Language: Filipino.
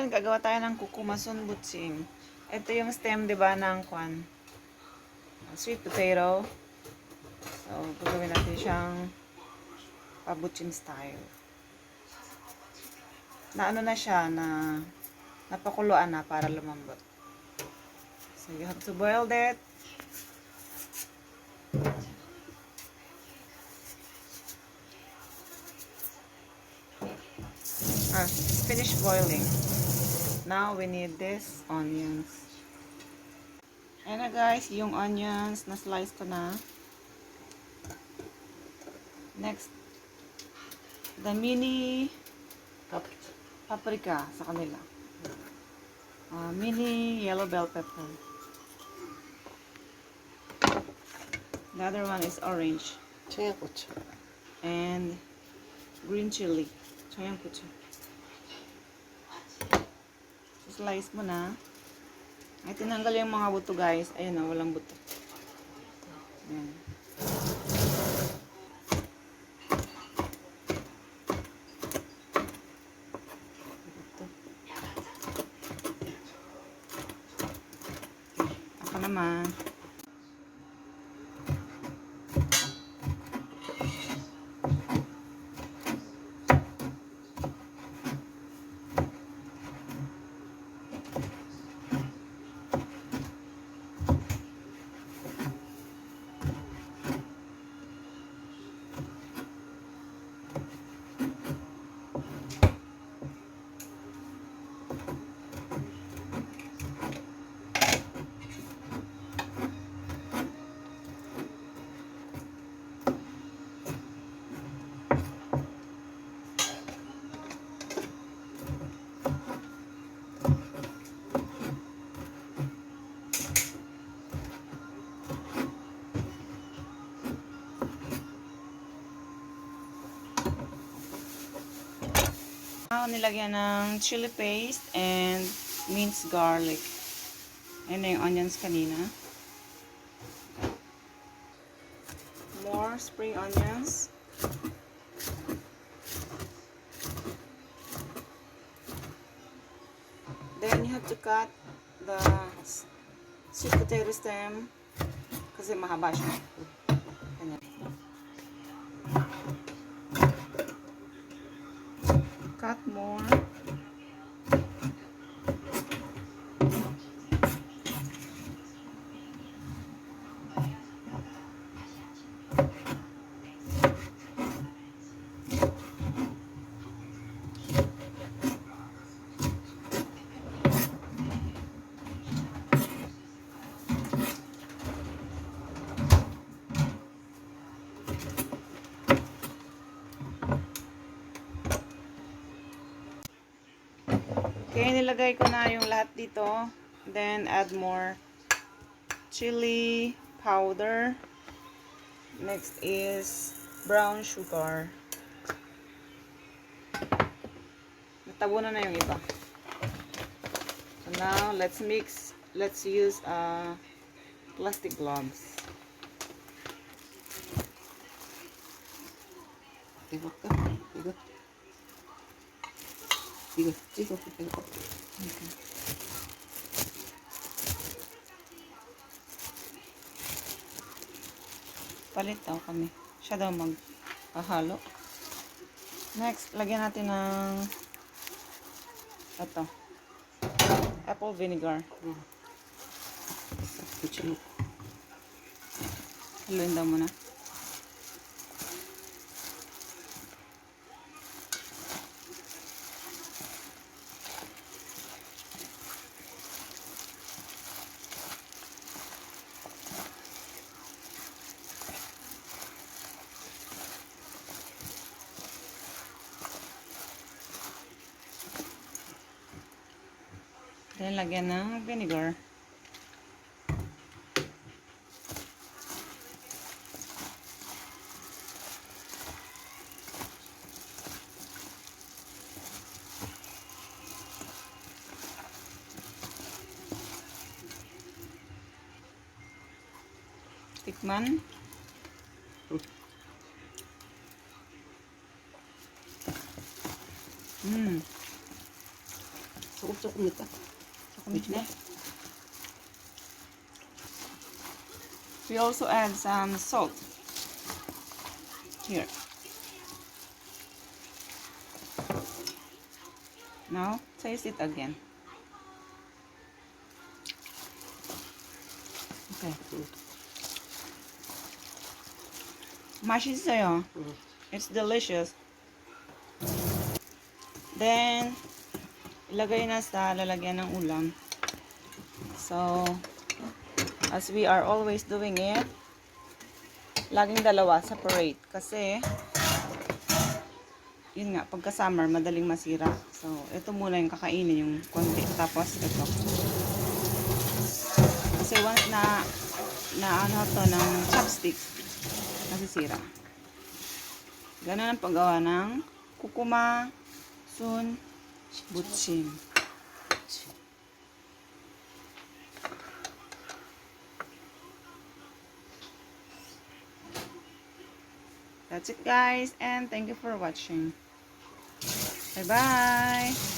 ngayon, gagawa tayo ng gogumasun buchim. Ito yung stem, di ba, ng kwan. Sweet potato. So, gagawin natin siyang pabuchim style. Na ano na siya, na napakuluan na para lumambot. So, you have to boil that. It's finished boiling. Now, we need this onions. Ayan na guys, yung onions, na-slice ko na. Next, the mini paprika sa kanila. Mini yellow bell pepper. The other one is orange. 청양고추. And green chilli. 청양고추. So, slice mo na. Ay, tinanggal yung mga buto guys. Ayun o, walang buto. Ayan. Ako naman. Now, nilagyan ng chili paste and minced garlic. Ayan na yung onions kanina. More spring onions. Then, you have to cut the sweet potato stem kasi mahaba siya. Ganyan. Cut more. Okay, nilagay ko na yung lahat dito. Then, add more chili powder. Next is brown sugar. Natabunan na yung iba. So now, let's mix. Let's use plastic gloves. 이거 까? 이거 찍어서 빼고. Okay. Palit daw kami. Siya daw magpahalo. Next, lagyan natin ng ito. Apple vinegar. 그치. Haluin daw muna. Then, lagyan ng vinegar. Tikman. 소금 조금 넣을까? 네. We also add some salt here. Now, taste it again. Okay. 맛있어요. It's delicious. Then, ilagay na sa lalagyan ng ulam. So, as we are always doing it, laging dalawa, separate. Kasi, yun nga, pagka summer, madaling masira. So, ito muna yung kakainin, yung konti. Tapos, ito. Kasi once na ano to ng chopsticks, nasisira. Ganun ang paggawa ng gogumasun buchim. That's it, guys, and thank you for watching. Bye bye.